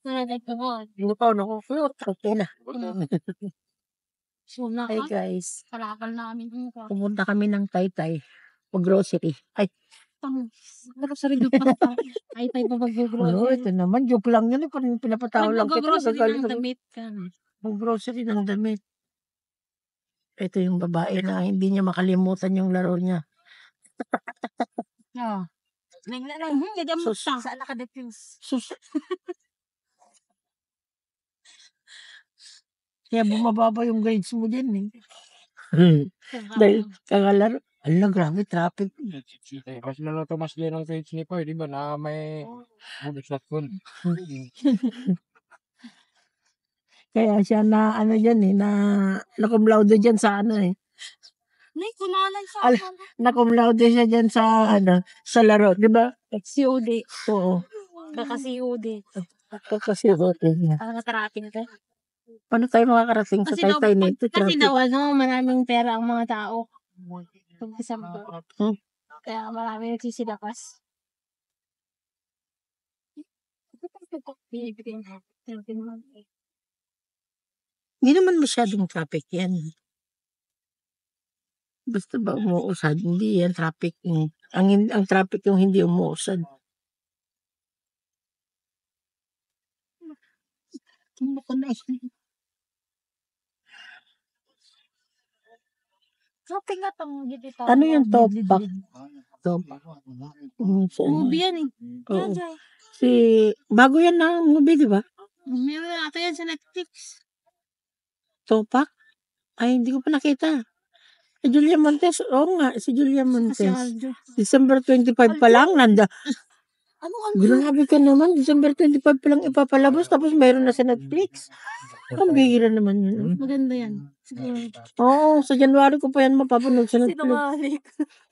Hindi pa ako okay na. Suna Hi ka. guys, Kalakal namin. pumunta kami ng Taytay. Mag-grocery. Ay, Grocery doon pa. Ay, tayo pa ano, mag-grocery. ito naman, joke lang yun. Pinapatawa lang kita. Mag-grocery ng damit ka. Mag-grocery ng damit. Ito yung babae na hindi niya makalimutan yung laro niya. Oo. Nangla lang. Hindi mo Sus. saan nakadefuse. Sus. Kaya bumababa yung grades mo dyan eh. Dahil kakalaro. Ala, grabe traffic. Mas lalo to mas din ang grades ni Poy, di ba? Na may bonus na school. Kaya siya na ano dyan eh, na cum laude dyan sa ano eh. Nay, kunalan sa Ala, na cum laude siya dyan sa ano, sa laro, di ba? COD. Oo. Kaka-COD. Kasi niya. Traffic ka. Paano tayo makakarating sa Taytay nito? Kasi daw maraming pera ang mga tao. Pag-December. Kaya marami nagsisilakas. Hindi naman masyadong traffic yan. Basta ba umuusad? Hindi yan traffic. Ang traffic yung hindi umuusad. Ano yung topak? Topak. Movie yan eh. Oo. Bago yan na movie, di ba? Meron natin yan sa Netflix. Topak? Ay, hindi ko pa nakita. Si Julia Montes, oo nga, si Julia Kasi Montes. Aldo. December 25 pa lang, Grabe ka naman, December 25 pa lang ipapalabas, tapos mayroon na sa Netflix. Ang bihira naman yun. Maganda yan. Oo, sa January ko pa yan mapapanood sa Netflix. Sinumalik.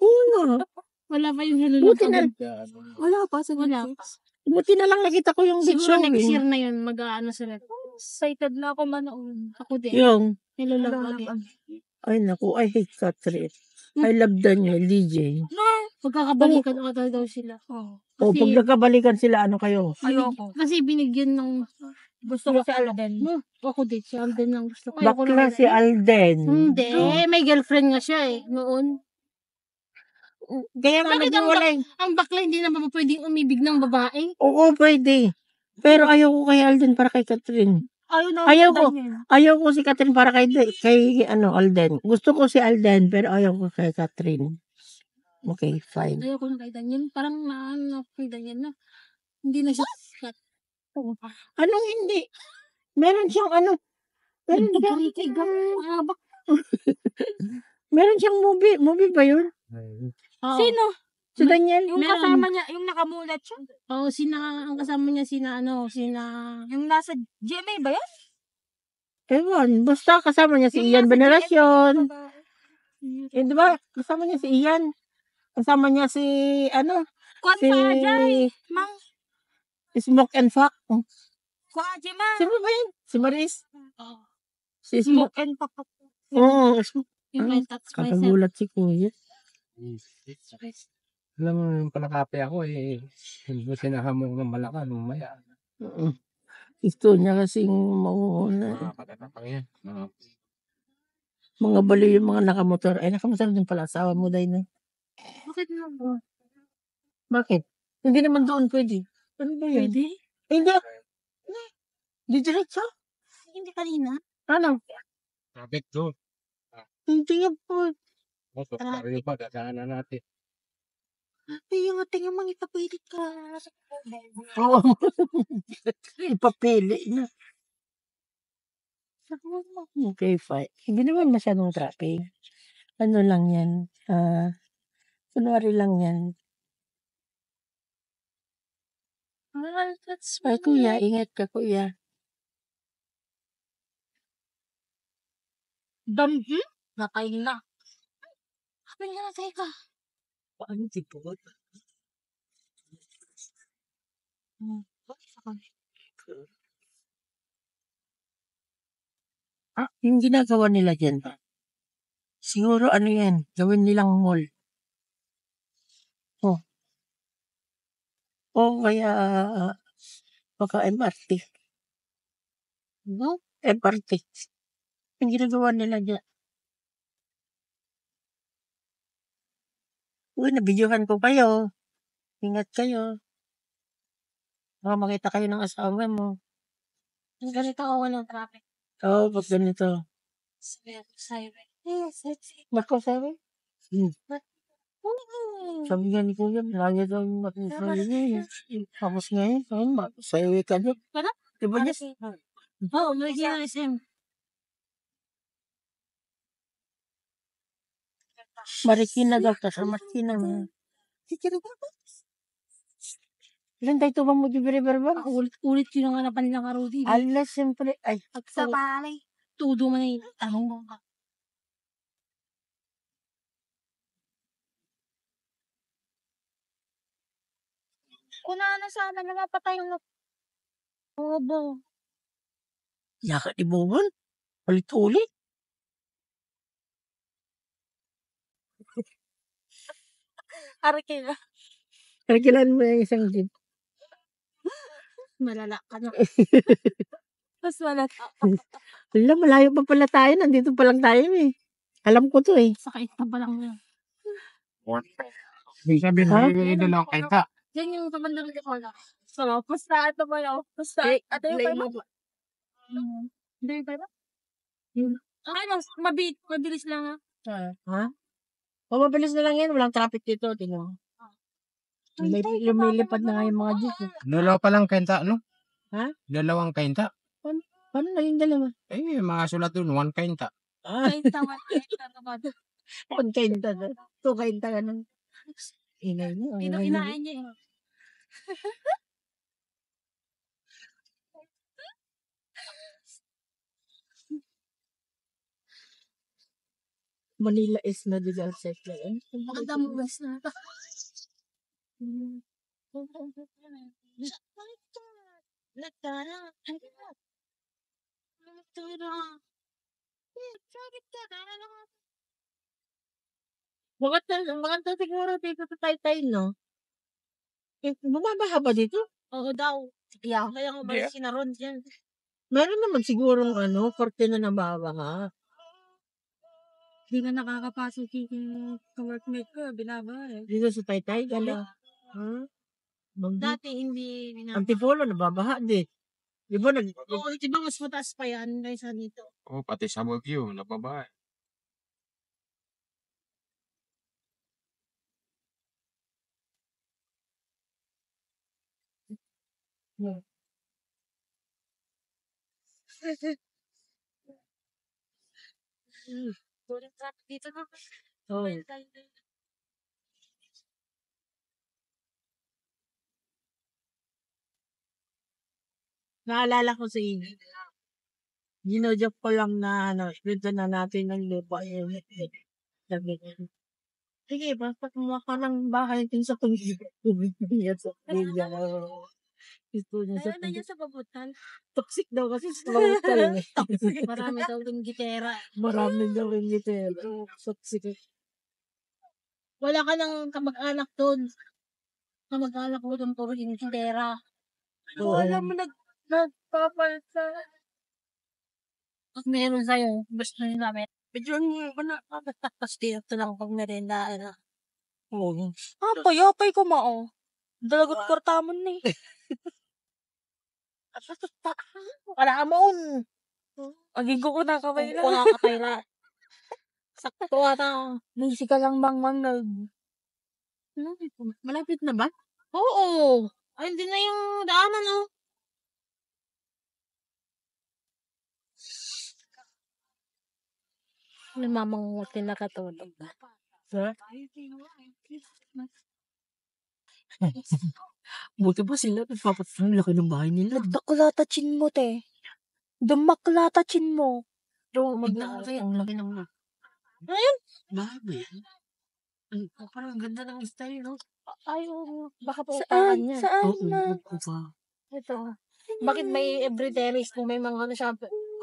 Oo nga. Wala pa yung Hello Buti na, Wala pa sa Netflix. buti na lang nakita ko yung Siguro showing. next year na yun, mag-ano sila. Excited na ako manood. Ako din. Yung, Hello Love again. ay naku, I hate Catherine. I love Daniel, DJ. Pagkakabalikan ata daw sila. O, pag nagkabalikan sila, ano kayo? Ayoko. Kasi binigyan ng gusto ko si Alden. Ako din, si Alden lang gusto ko. Bakla si Alden. Hindi, may girlfriend nga siya eh, noon. Kaya nga naghiwalay. Ang bakla hindi naman pwedeng umibig ng babae. Oo, pwede. Pero ayaw ko kay Alden para kay Catherine. Ayaw ko si Catherine para kay Alden. Gusto ko si Alden, pero ayaw ko kay Catherine. Okay, fine. Ayaw ko na kay Daniel. Parang naano kay Daniel na. Hindi na siya sikat. Anong hindi? Meron siyang meron siyang movie. Movie ba yun? Sino? Si Daniel? Yung kasama niya, yung nakamulat siya? Oo, ang kasama niya, yung nasa GMA ba yan? Ewan, basta kasama niya si Ian Veneracion. Di ba? Kasama niya si Ian. Kasama niya si, Mang. Smoke and Fuck. Kuajima. Sino ba yan? Si Maris? Si Smoke and Fuck. Oo. Kakagulat si Kuya. Alam mo, yung palakape ako hindi mo sinahamong ng malakan, mamaya. Gusto niya kasing mauuna. Pagkatapang yan. Mga bali yung mga nakamotor. Ay, nakamotor din pala. Asawa mo dahil na. Bakit naman? Bakit? Hindi naman doon pwede. Ano ba yan? Pwede? Hindi. Di diretso? Hindi kanina. Ano? Traffic doon. Hindi yan po. Moto, tayo pa, dadaanan natin. Ay, yung ating yung mga ipapilit ka. Oo. Ipapili na. Okay, fine. Hindi naman masyadong traffic. Ano lang yan? Kunwari lang yan. Ay, kuya, ingat ka, kuya. Damhi? Nakain na. Kapil nga na, teka. Paano tipot? Yung ginagawa nila dyan. Siguro ano yan, gawin nilang mall. O kaya baka MRT. No? FRT. Ang ginagawa nila dyan. Uy, nabidyohan ko kayo. Ingat kayo. Baka makita kayo ng asawa mo. Ang ganito ako walang traffic. Oo, pag ganito. Siren. Yes, that's it. Marco, sabi? Sabi nga ni Kuya, lagi daw yung matutuloy niya. Tapos ngayon, sa iwi ka niyo. Ano? Diba niya? Oo, may SM. Marikina daw, sa Marikina mo. Ilan tayo tubang mo di beriberbar? Ulit yung hanapan nilang karudi. Ala, siyempre. Ay, Sa palay. Tudo man yung tanong mo ka. Kuna na sana na mapatay yung obo. yaka di bubon. Ulit-ulit. Arakin na. Kailan mo yung isang jeep? Malala ka na. Mas malala. Wala, malayo pa pala tayo. Nandito pa lang tayo eh. Alam ko to eh. Sakit na pa lang yun. Ibig sabihin, Ha? may dalawang kainta. Yan yung pamandang ko na. So, pusta ito ba yun? Pusta. Ito yung Lay pa mo. Hindi yung pa ba? Ano, mabilis lang ha. Ha? O, mabilis na lang yan. Walang traffic dito. Tingnan mo. Lumilipad na nga yung mga jeep. eh. Dalawa pa lang kainta, no? Ha? Dalawang kainta. Paano na yung dalawa? Eh, mga sulat dun, 1 kainta. Ah, Kahit tawad, naman. pagkainta na. Tukainta ka ng ingay mo. Dito kinain niya eh. Manila is na digal cycle. Maganda mo best na ito. Maganda siguro dito sa Taytay, no? Eh, bumabaha ba dito? Oo daw. Yeah, kaya nga balik sinaron dyan. Meron naman sigurong kortina na babaha. Hindi na nakakapasok yung ka-workmate ko, binaba eh. Dito sa Taytay, gala. Ha? Dati hindi binaba. Antipolo, nababaha din. Di ba Oo, diba mas mataas pa yan kaysa dito. Oh, pati sa Baguio, nababae. Tuloy traffic dito na. Oo. Naalala ko sa inyo. Ginojoke ko lang na dito na natin ng lupa yun. Sabi ko, sige, kumuha ka ng bahay din sa tubig. Tubig niya sa tubig. Gusto niya sa Ayun na niya tubig. sa pabutan. Toxic daw kasi sa pabutal. Marami daw yung gitera. Marami daw yung gitel. Toxic. Wala ka ng kamag-anak doon. Kamag-anak mo doon puro yung gitera. Oo. Alam mo, nagpapalsa. Pag meron sa'yo, gusto nyo namin. Medyo ano na, tapos dito lang pag merenda. Oo. Yapay ko mao. Dalagot kwartamon ni. Wala ka moon. Agigo ko na kamay Ko nakakatayra. Sakto ata. Busy ka lang mangnag. Malapit na ba? Oo. Ay, hindi na yung daanan oh. Namamanguti na katulog ba? Sir? Buti ba sila nagpapatang laki ng bahay nila? Nagdakulatachin mo, te. Dumaklatachin mo. Tignan mo tayo, ang laki ng Ayun. bahay ba yan? Parang ganda ng style, no? Ay, oo. Baka pa upahan niya. Saan Oo, oo pa. Ito. Bakit may every terrace kung may mga ano siya?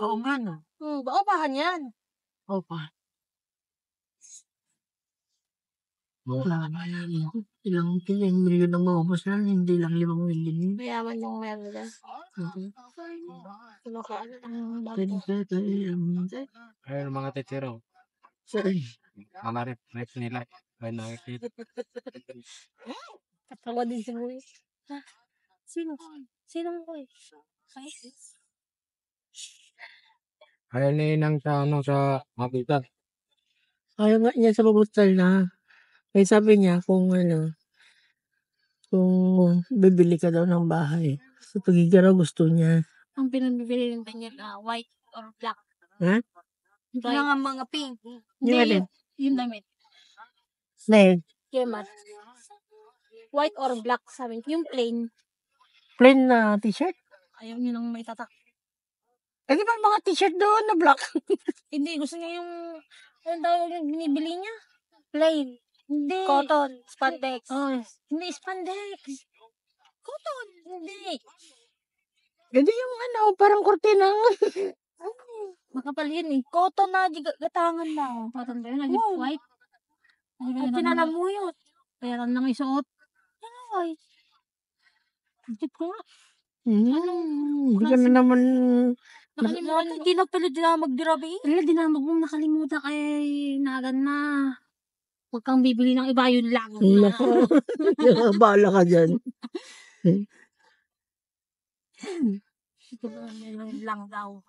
Oo nga, no? Baka upahan yan. Oo pa. Wala na yan. Ilang milyon ang maubos na, hindi lang 5 milyon. Mayaman yung meron na. Kinukuha ng bago. Ayun, mga titiro. Mga ref nila. Ay, nakikita. Katawa din si Boy. Ha? Sino? Sino mo Boy? Ayaw ni Inang sa mabitan. Ayaw nga niya sa pabutal na. Kaya sabi niya kung kung bibili ka daw ng bahay. Sa Tugiga raw gusto niya. Ang pinabibili ng Daniel, white or black. Ha? White. Yung mga pink. Yung alin? Yung damit. Snail. Kemat. White or black, sabi niya. Yung plain. Plain na t-shirt. Ayaw niya nang may tatak. Eh di ba mga t-shirt doon na black? Hindi, gusto niya yung, ano daw yung binibili niya? Plain. Hindi. Cotton. Spandex. Oh, hindi spandex. Cotton. Hindi. Hindi yung parang kurtina. Makapal yun eh. Cotton na, gatangan na. Cotton ba yun? Naging white. At pinalamuyot. Peran lang isuot. Ano white? Tip ko nga. Hindi ka na naman. Nakalimutan. Hindi na pala din na magdirabi. Wala, di na mong nakalimutan kay nagan na. Huwag kang bibili ng iba, yun lang. Nako. Bahala ka dyan. Yun lang daw.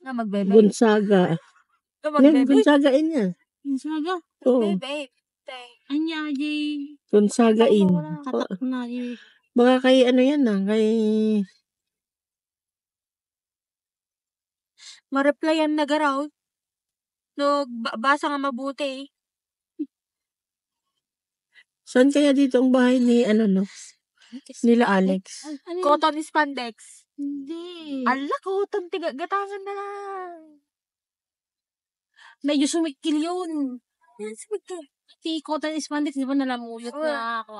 Na magbebe. Gonzaga. Gonzagain niya. Gonzaga? Oo. Bebe. Anya, Jay. Gonzagain. Katak na, Jay. Baka kay yan kay... Ma-replyan na garaw. No, basa nga mabuti. Saan kaya dito ang bahay ni nila Alex? Cotton spandex. Hindi. Ala, cotton. Gatangan na lang. Medyo sumikil yun. Sumikil. Si cotton spandex, di ba nalamuyot na ako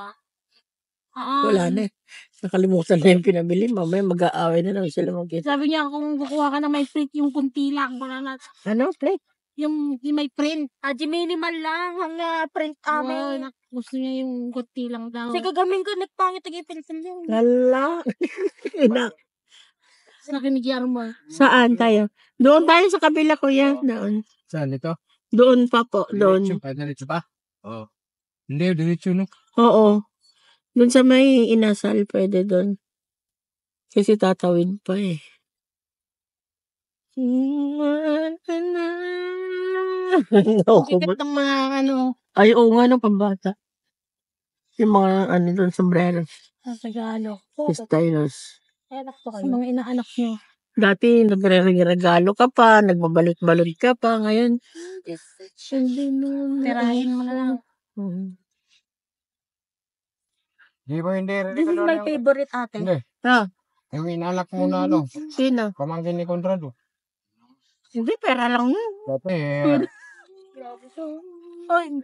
Wala na eh. Nakalimutan na yung pinabili. Mamaya mag-aaway na lang sila mag-get. Sabi niya, kung kukuha ka na may print, yung kunti lang. Ano? Plate? Yung may print. Di minimal lang. Ang print amin. Gusto niya yung kunti lang daw. Kasi gagamin ko, nagpangit yung pencil yun. Lala. Sa akin ni Guillermo. Saan tayo? Doon tayo sa kabila, kuya. Doon. Saan ito? Doon pa po. Doon. Diretso pa? Oo. Hindi, diretso no. Oo. Doon sa may inasal, pwede doon. Kasi tatawid pa eh. Sikat ng mga Ay, oo nga, pambata. Yung mga doon, sombrero. Sa Tagalog. Stylos. Sa mga inaanak niyo. Dati, nagre-regalo ka pa, nagbabalot-balot ka pa. Ngayon, hindi mo. Tirahin mo na lang. Di ba hindi? This is my favorite ate. Hindi. Yung inalak mo na Sino? pamangkin ni Conrado. Hindi, pera lang yun. Dati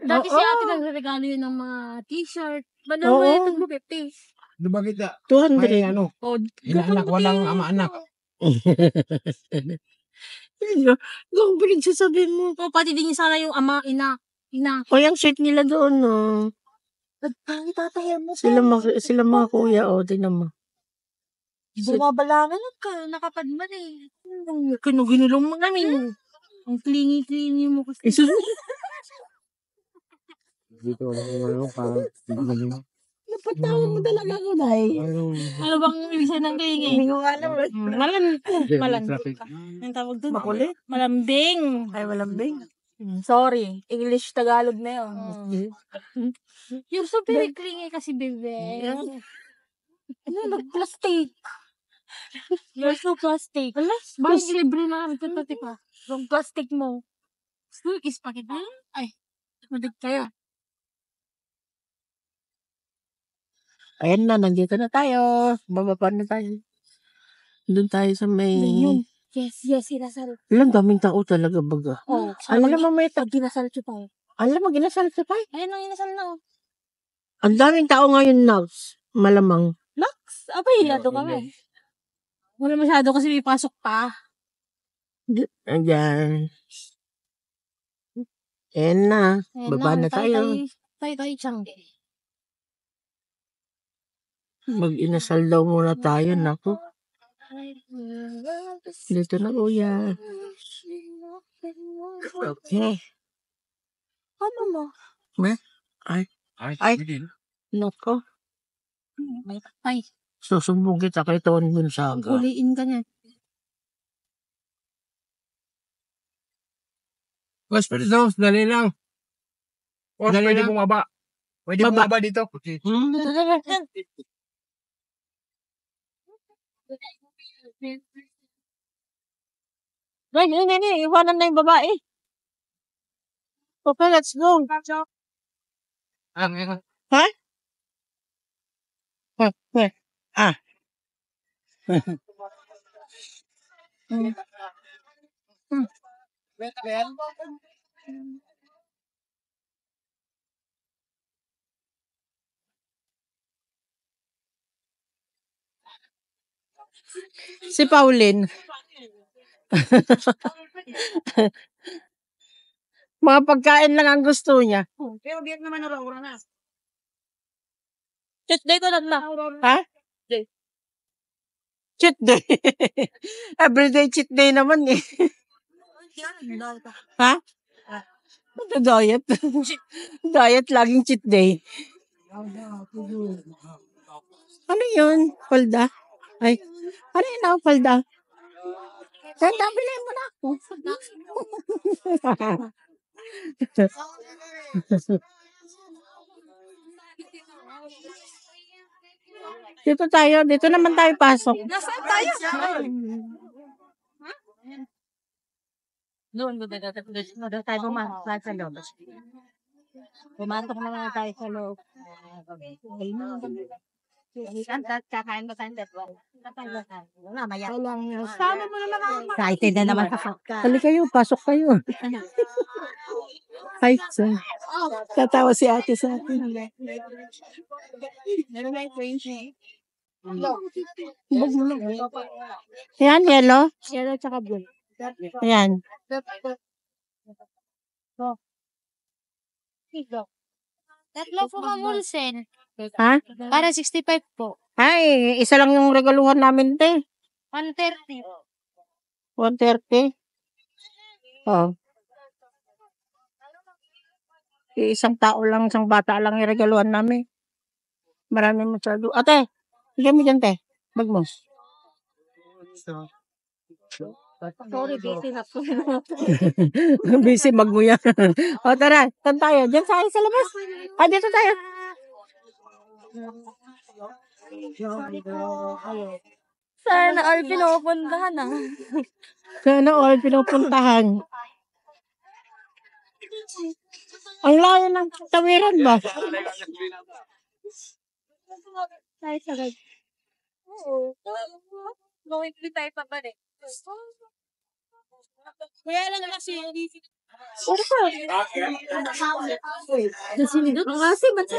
Dati si ate nagre-regalo yun ng mga t-shirt. Banaw ito mo 50. di ba kita? 200. May inaanak, walang ama-anak. Kung pinagsasabihin mo. Pati din sana yung ama, ina. O, yung shirt nila doon, Nagpangit tataya mo. Sila mga kuya, tingnan mo. Bumabalangan nakapadman eh. Ginulong mo namin. Ang clingy mo kasi. Dito wala parang Napatawa mo talaga ko, Day. Ano bang ibig sabihin ng clingy? Hindi ko alam. Malambing. Ang tawag doon? Makulit? Malambing. Ay, malambing. Sorry. English, Tagalog na yun. You're so very clingy kasi, bebe. Nag-plastic. You're so plastic. Bakit libre na kami ito, pa? Yung plastic mo. Is pa kita? Ay, madig kayo. Ayan na, nandito na tayo. Bababa na tayo. Doon tayo sa may... Yes, inasal. Ilang daming tao talaga baga. Alam mo may pag ginasal siya pa. Alam mo, ginasal siya pa. Ayun ang inasal na. Ang daming tao ngayon, Nox. Malamang. Nox? Hilado kami. Wala masyado kasi may pasok pa. Ayan. Ayan na. Baba na tayo. Tayo siyang. Mag-inasal daw muna tayo, naku. Dito na, kuya. Okay. Ano mo? Ay, Ay, din. naku. Ay, Susumbong kita kay Ton Gonzaga. huliin ka niyan. Boss, pwede daw, dali lang. Boss, Dali pwede lang. bumaba. Pwede Baba. bumaba dito. Okay. Ay, hindi. Iwanan na yung babae. Okay, let's go. Ngayon. Ha? Ah. Si Pauline. Mga pagkain lang ang gusto niya. Pero biyak naman na na. Cheat day ko lang na. Ha? Cheat day. Everyday cheat day naman eh. Ha? Ano diet? Diet laging cheat day. Ano yun? Palda? Ay, ano yun ako, palda? Palda, bilhin mo na ako. Dito naman tayo pasok. Nasaan tayo? Doon tayo pumasok sa loob. Pumasok na tayo sa loob. Kakain ba tayo dito? Mamaya. Sama mo naman ako. Excited na naman sa Hali kayo, pasok kayo. Hi, sir. Tatawa si ate sa akin. Yan, yellow. Yellow tsaka blue. Ayan. Tatlo po ka Mulsen. Ha? Para 65 po. Ay, isa lang yung regaluhan namin, te. 130. 130. Oh. Isang tao lang, isang bata lang yung regaluhan namin. Marami masyado. Ate, bigyan mo dyan, te. Bag mo. Sorry, busy na po. Busy, bag mo yan. O, tara. Saan tayo? Diyan sa labas. Dito tayo. Sana all pinupuntahan ah. Sana all pinupuntahan. Ang layo ng tawiran ba? Tayo sa guys. Oo. Going to tayo pa ba rin? Kaya lang kasi ano pa? Sinidot ang kasi ba't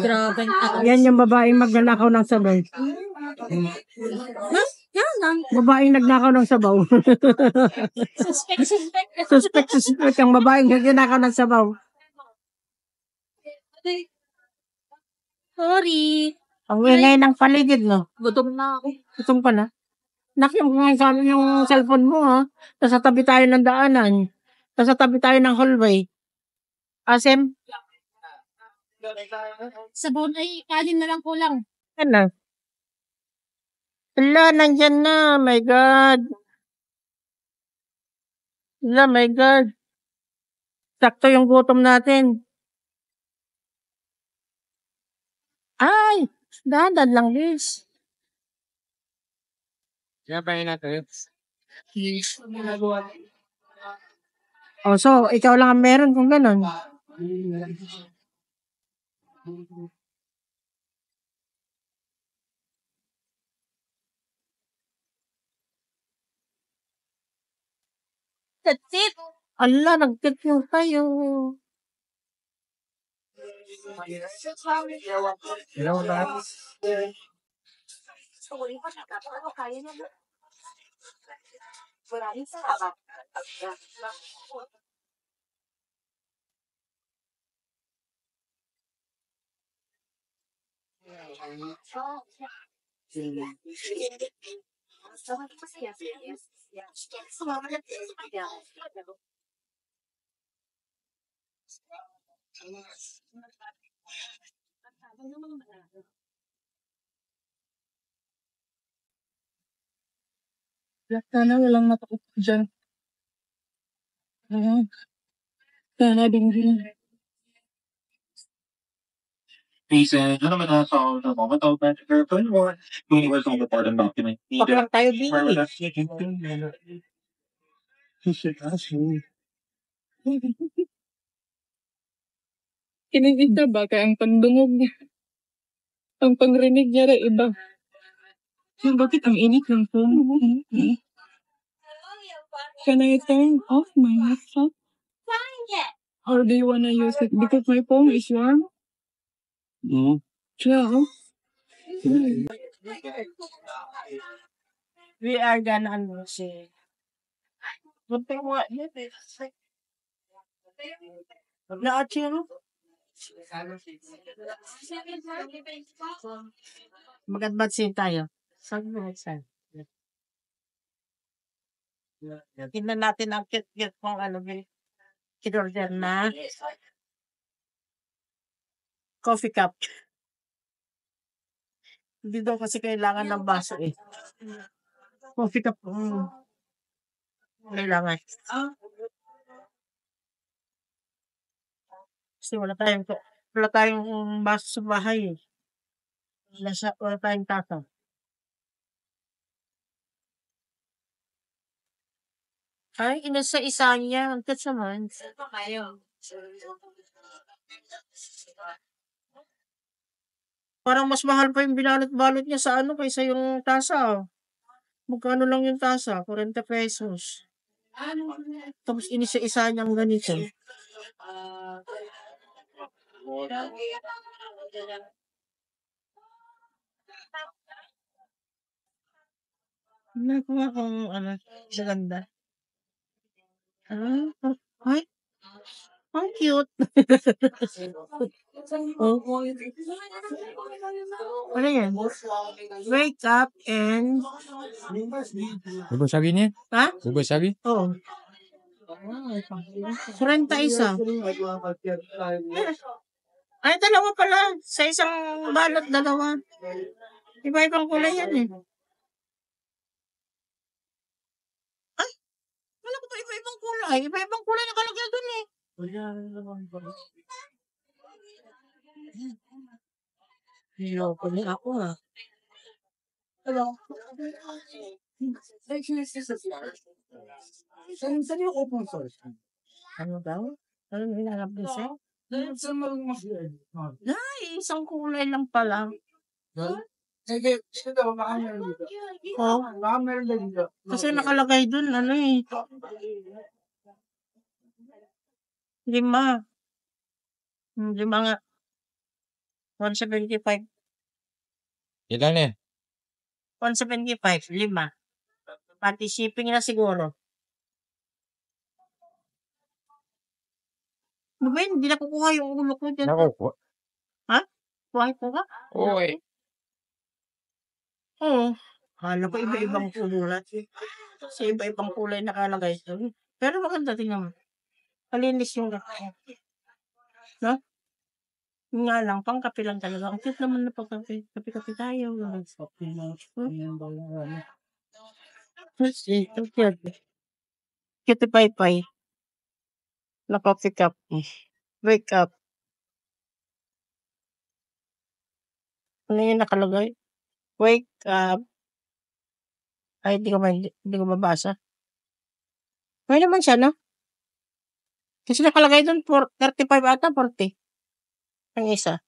grabe. Yan yung babaeng magnanakaw ng sabaw. Yan lang. Babaeng nagnakaw ng sabaw. Suspect ang babaeng nagnakaw ng sabaw. Sorry. Ang ingay ng paligid, no? Gutom na ako. Gutom ka na. Sabi yung cellphone mo, ha? Nasa tabi tayo ng daanan. Nasa tabi tayo ng hallway. Asem? Sabon ay kanin na lang kulang. Yan na. Ala, nandyan na. My God. Ala, my God. Sakto yung gutom natin. Ay! Dahan lang, Liz. Kaya pa yun natin. Oh, so, ikaw lang ang meron kung ganun. That's it. Ala, nag-confuse tayo. Hello, lahat. Sana walang matakot dyan. Ayan. Sana din. Reason, naman nasa the moment of that version or universal report and document Pak lang tayo din. Kinilig ka ba? Kaya ang pandungog niya, ang pangrinig niya rin iba. Bakit ang init ng phone? Can I turn off my laptop? Or do you wanna use it? Because my phone is warm. Yeah. We are gonna say. Bunting mo nga yan eh. Na-achieve. Mag-advance tayo. Saan mo? Saan? Tingnan natin ang kit-kit kung ano kinorder na coffee cup. Hindi daw kasi kailangan ng baso eh. Coffee cup. Kailangan. Kasi wala tayong baso sa bahay eh. Wala tayong tasa. Ay, inasa-isa niya. Ang tats naman. Parang mas mahal pa yung binalot-balot niya sa ano kaysa yung tasa. Magkano lang yung tasa? 40 pesos. Tapos inisa-isa niyang ganito. Nakuha kong ano, ganda. Ay, ang cute. Ano yan? Wake up and... Bubasagin niya? Ha? Bubasagin? Oo. 31. Ay, dalawa pala. Sa isang balot, dalawa. Iba-ibang kulay yan eh. Ay, wala ko pa iba-ibang kulay. Iba-ibang kulay nakalagay dun eh. Hilo ko na ako ah. Hello. Ano daw? Ano nilalap din siya? Ay, isang kulay lang pala. Oh, kasi nakalagay dun, ano eh. 5. 5 nga. 175. Ilan eh? 175, 5. Pati shipping na siguro. Ano ba yun? Hindi na kukuha yung ulo ko dyan. Nakukuha. Ha? Kuha ko ka? Oo eh. Oo. Hala ko iba-ibang kulay. Sa iba-ibang kulay nakalagay. Pero maganda tingnan mo. Malinis yung no? Yung nga lang, pang kape lang talaga. Ang cute naman na pang kape. Kape-kape tayo. See, ang cute. Cute pay-pay. Na coffee cup. Wake up. Ano yung nakalagay? Wake up. Ay, hindi ko mabasa. May naman siya, no? Kasi nakalagay doon 35 ata, 40. Ang isa.